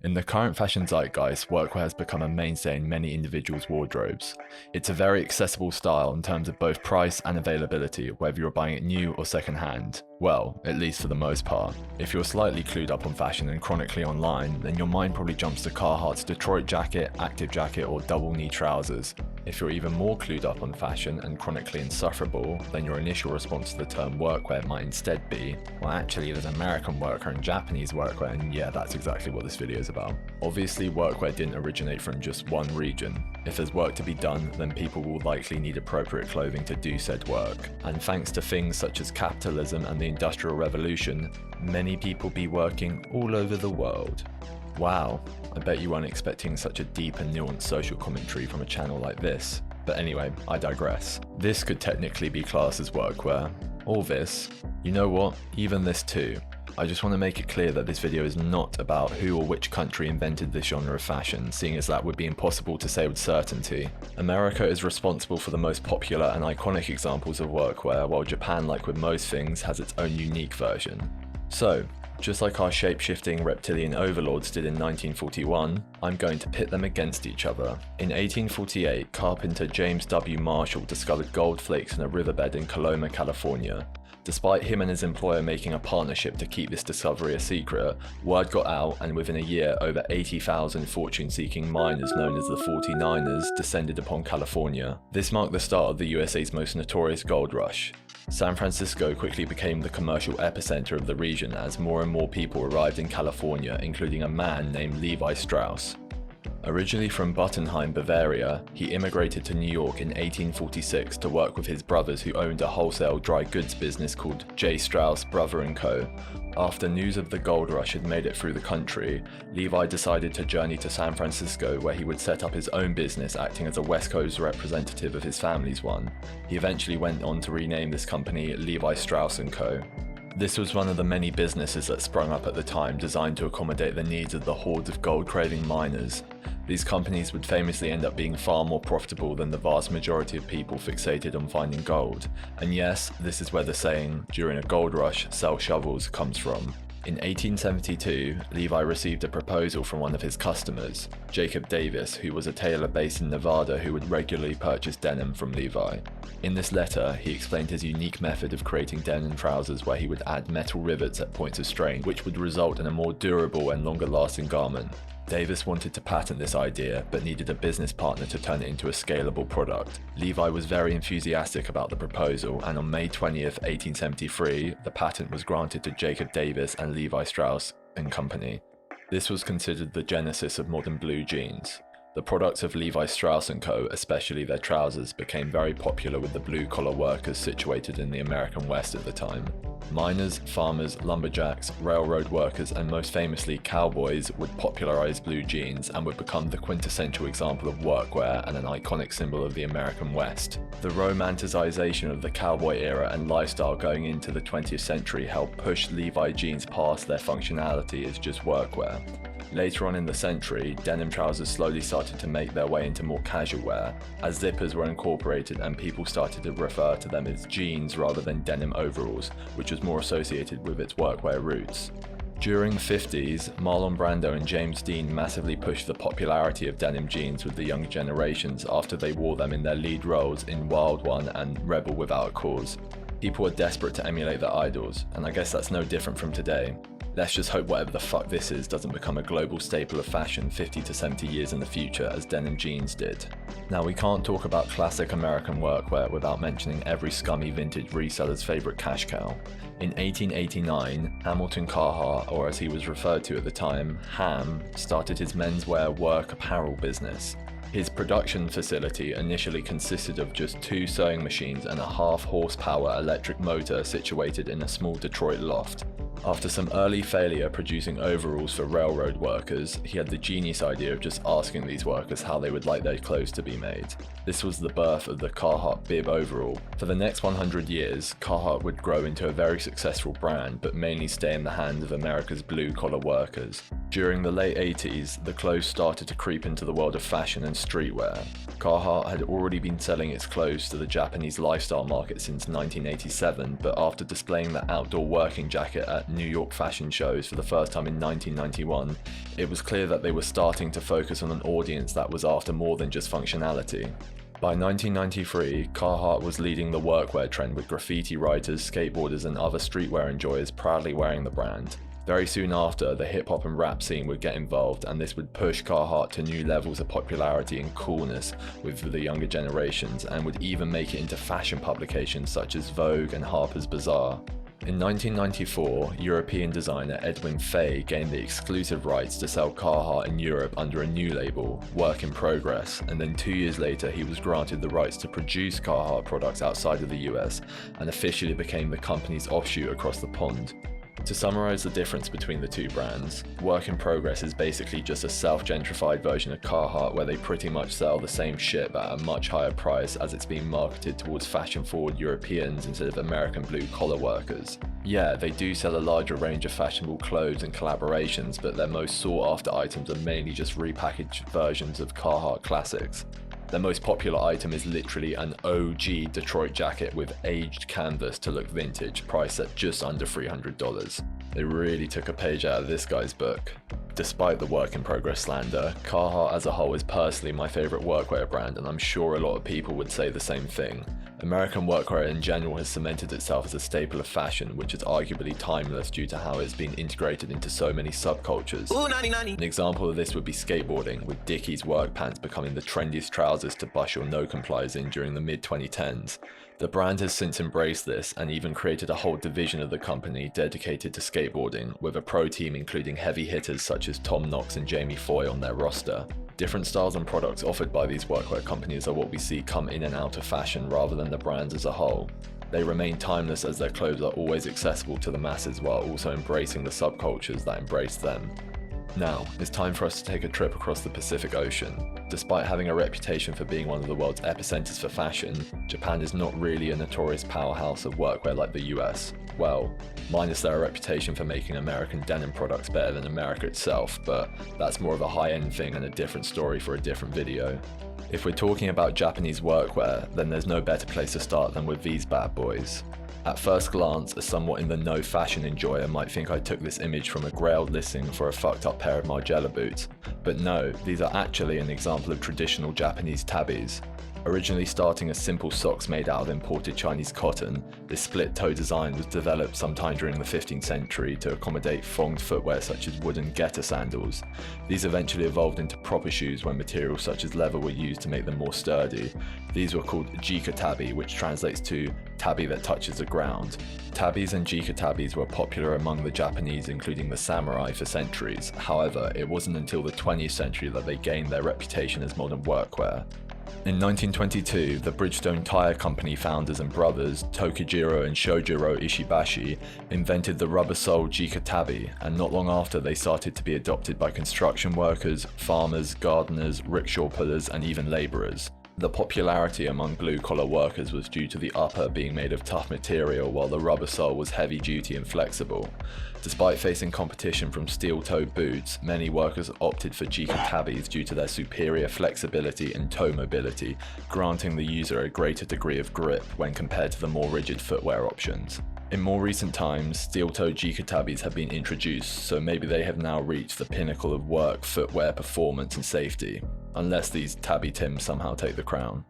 In the current fashion zeitgeist, workwear has become a mainstay in many individuals' wardrobes. It's a very accessible style in terms of both price and availability, whether you're buying it new or second-hand. Well, at least for the most part. If you're slightly clued up on fashion and chronically online, then your mind probably jumps to Carhartt's Detroit jacket, active jacket, or double knee trousers. If you're even more clued up on fashion and chronically insufferable, then your initial response to the term workwear might instead be, well actually there's American workwear and Japanese workwear, and yeah, that's exactly what this video is about. Obviously workwear didn't originate from just one region. If there's work to be done, then people will likely need appropriate clothing to do said work. And thanks to things such as capitalism and the Industrial Revolution, many people be working all over the world. Wow, I bet you weren't expecting such a deep and nuanced social commentary from a channel like this. But anyway, I digress. This could technically be classed as workwear. Or this. You know what? Even this too. I just want to make it clear that this video is not about who or which country invented this genre of fashion, seeing as that would be impossible to say with certainty. America is responsible for the most popular and iconic examples of workwear, while Japan, like with most things, has its own unique version. So, just like our shape-shifting reptilian overlords did in 1941, I'm going to pit them against each other. In 1848, carpenter James W. Marshall discovered gold flakes in a riverbed in Coloma, California. Despite him and his employer making a partnership to keep this discovery a secret, word got out, and within a year over 80,000 fortune-seeking miners known as the 49ers descended upon California. This marked the start of the USA's most notorious gold rush. San Francisco quickly became the commercial epicenter of the region as more and more people arrived in California, including a man named Levi Strauss. Originally from Buttenheim, Bavaria, he immigrated to New York in 1846 to work with his brothers who owned a wholesale dry goods business called J. Strauss Brother & Co. After news of the gold rush had made it through the country, Levi decided to journey to San Francisco, where he would set up his own business, acting as a West Coast representative of his family's one. He eventually went on to rename this company Levi Strauss & Co. This was one of the many businesses that sprung up at the time designed to accommodate the needs of the hordes of gold-craving miners. These companies would famously end up being far more profitable than the vast majority of people fixated on finding gold. And yes, this is where the saying, during a gold rush, sell shovels, comes from. In 1872, Levi received a proposal from one of his customers, Jacob Davis, who was a tailor based in Nevada who would regularly purchase denim from Levi. In this letter, he explained his unique method of creating denim trousers where he would add metal rivets at points of strain, which would result in a more durable and longer-lasting garment. Davis wanted to patent this idea, but needed a business partner to turn it into a scalable product. Levi was very enthusiastic about the proposal, and on May 20th, 1873, the patent was granted to Jacob Davis and Levi Strauss & Company. This was considered the genesis of modern blue jeans. The products of Levi Strauss & Co., especially their trousers, became very popular with the blue-collar workers situated in the American West at the time. Miners, farmers, lumberjacks, railroad workers, and most famously cowboys would popularize blue jeans and would become the quintessential example of workwear and an iconic symbol of the American West. The romanticization of the cowboy era and lifestyle going into the 20th century helped push Levi jeans past their functionality as just workwear. Later on in the century, denim trousers slowly started to make their way into more casual wear, as zippers were incorporated and people started to refer to them as jeans rather than denim overalls, which was more associated with its workwear roots. During the 50s, Marlon Brando and James Dean massively pushed the popularity of denim jeans with the younger generations after they wore them in their lead roles in Wild One and Rebel Without a Cause. People were desperate to emulate their idols, and I guess that's no different from today. Let's just hope whatever the fuck this is doesn't become a global staple of fashion 50 to 70 years in the future as denim jeans did. Now, we can't talk about classic American workwear without mentioning every scummy vintage reseller's favourite cash cow. In 1889, Hamilton Carhart, or as he was referred to at the time, Ham, started his menswear work apparel business. His production facility initially consisted of just 2 sewing machines and a half-horsepower electric motor situated in a small Detroit loft. After some early failure producing overalls for railroad workers, he had the genius idea of just asking these workers how they would like their clothes to be made. This was the birth of the Carhartt bib overall. For the next 100 years, Carhartt would grow into a very successful brand, but mainly stay in the hands of America's blue-collar workers. During the late 80s, the clothes started to creep into the world of fashion and streetwear. Carhartt had already been selling its clothes to the Japanese lifestyle market since 1987, but after displaying the outdoor working jacket at New York fashion shows for the first time in 1991, it was clear that they were starting to focus on an audience that was after more than just functionality. By 1993, Carhartt was leading the workwear trend, with graffiti writers, skateboarders and other streetwear enjoyers proudly wearing the brand. Very soon after, the hip-hop and rap scene would get involved, and this would push Carhartt to new levels of popularity and coolness with the younger generations, and would even make it into fashion publications such as Vogue and Harper's Bazaar. In 1994, European designer Edwin Fay gained the exclusive rights to sell Carhartt in Europe under a new label, Work in Progress, and then 2 years later he was granted the rights to produce Carhartt products outside of the US and officially became the company's offshoot across the pond. To summarize the difference between the two brands, Work in Progress is basically just a self-gentrified version of Carhartt where they pretty much sell the same shit but at a much higher price, as it's being marketed towards fashion-forward Europeans instead of American blue-collar workers. Yeah, they do sell a larger range of fashionable clothes and collaborations, but their most sought-after items are mainly just repackaged versions of Carhartt classics. Their most popular item is literally an OG Detroit jacket with aged canvas to look vintage, priced at just under $300. They really took a page out of this guy's book. Despite the Work in Progress slander, Carhartt as a whole is personally my favourite workwear brand, and I'm sure a lot of people would say the same thing. American workwear in general has cemented itself as a staple of fashion, which is arguably timeless due to how it's been integrated into so many subcultures. An example of this would be skateboarding, with Dickies work pants becoming the trendiest trousers to bust your no-complies in during the mid-2010s. The brand has since embraced this and even created a whole division of the company dedicated to skateboarding, with a pro team including heavy hitters such as Tom Knox and Jamie Foy on their roster. Different styles and products offered by these workwear companies are what we see come in and out of fashion rather than the brands as a whole. They remain timeless as their clothes are always accessible to the masses while also embracing the subcultures that embrace them. Now, it's time for us to take a trip across the Pacific Ocean. Despite having a reputation for being one of the world's epicenters for fashion, Japan is not really a notorious powerhouse of workwear like the US. Well, minus their reputation for making American denim products better than America itself, but that's more of a high-end thing and a different story for a different video. If we're talking about Japanese workwear, then there's no better place to start than with these bad boys. At first glance, a somewhat in the know fashion enjoyer might think I took this image from a grailed listing for a fucked up pair of Margiela boots, but no, these are actually an example of traditional Japanese tabis. Originally starting as simple socks made out of imported Chinese cotton, this split-toe design was developed sometime during the 15th century to accommodate thonged footwear such as wooden geta sandals. These eventually evolved into proper shoes when materials such as leather were used to make them more sturdy. These were called jika tabi, which translates to tabi that touches the ground. Tabis and jika tabis were popular among the Japanese, including the samurai, for centuries. However, it wasn't until the 20th century that they gained their reputation as modern workwear. In 1922, the Bridgestone Tire Company founders and brothers, Tokijiro and Shojiro Ishibashi, invented the rubber-soled jika tabi, and not long after they started to be adopted by construction workers, farmers, gardeners, rickshaw pullers, and even labourers. The popularity among blue-collar workers was due to the upper being made of tough material while the rubber sole was heavy-duty and flexible. Despite facing competition from steel-toed boots, many workers opted for jika tabis due to their superior flexibility and toe mobility, granting the user a greater degree of grip when compared to the more rigid footwear options. In more recent times, steel-toed jika tabis have been introduced, so maybe they have now reached the pinnacle of work, footwear, performance and safety, unless these tabi tims somehow take the crown.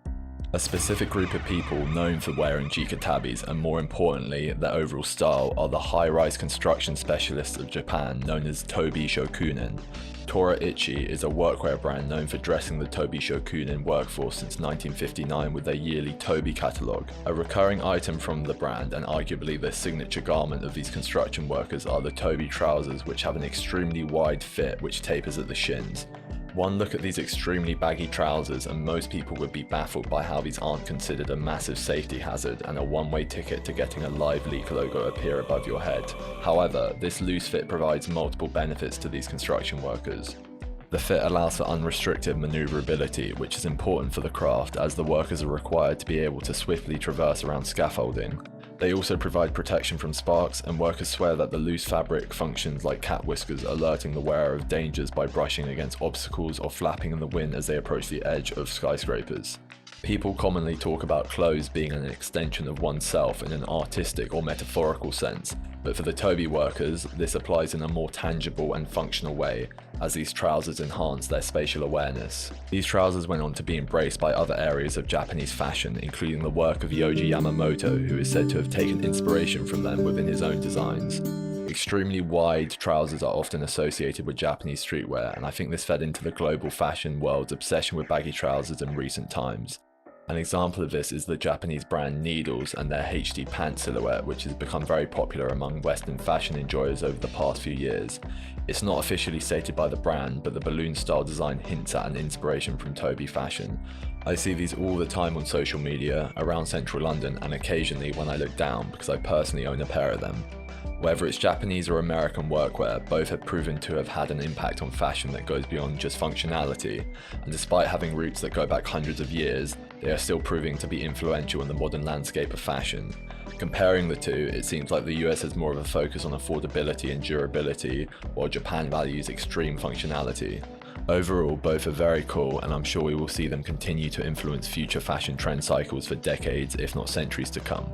A specific group of people known for wearing jika tabis, and more importantly their overall style, are the high-rise construction specialists of Japan known as Tobi Shokunin. Tora Ichi is a workwear brand known for dressing the Tobi Shokunin workforce since 1959 with their yearly Tobi catalogue. A recurring item from the brand, and arguably the signature garment of these construction workers, are the Tobi trousers, which have an extremely wide fit which tapers at the shins. One look at these extremely baggy trousers and most people would be baffled by how these aren't considered a massive safety hazard and a one-way ticket to getting a live leak logo appear above your head. However, this loose fit provides multiple benefits to these construction workers. The fit allows for unrestricted maneuverability, which is important for the craft as the workers are required to be able to swiftly traverse around scaffolding. They also provide protection from sparks, and workers swear that the loose fabric functions like cat whiskers, alerting the wearer of dangers by brushing against obstacles or flapping in the wind as they approach the edge of skyscrapers. People commonly talk about clothes being an extension of oneself in an artistic or metaphorical sense, but for the Toby workers, this applies in a more tangible and functional way, as these trousers enhance their spatial awareness. These trousers went on to be embraced by other areas of Japanese fashion, including the work of Yohji Yamamoto, who is said to have taken inspiration from them within his own designs. Extremely wide trousers are often associated with Japanese streetwear, and I think this fed into the global fashion world's obsession with baggy trousers in recent times. An example of this is the Japanese brand Needles and their HD pant silhouette, which has become very popular among Western fashion enjoyers over the past few years. It's not officially stated by the brand, but the balloon style design hints at an inspiration from Toby fashion. I see these all the time on social media, around central London, and occasionally when I look down, because I personally own a pair of them. Whether it's Japanese or American workwear, both have proven to have had an impact on fashion that goes beyond just functionality, and despite having roots that go back hundreds of years, they are still proving to be influential in the modern landscape of fashion. Comparing the two, it seems like the US has more of a focus on affordability and durability, while Japan values extreme functionality. Overall, both are very cool, and I'm sure we will see them continue to influence future fashion trend cycles for decades, if not centuries to come.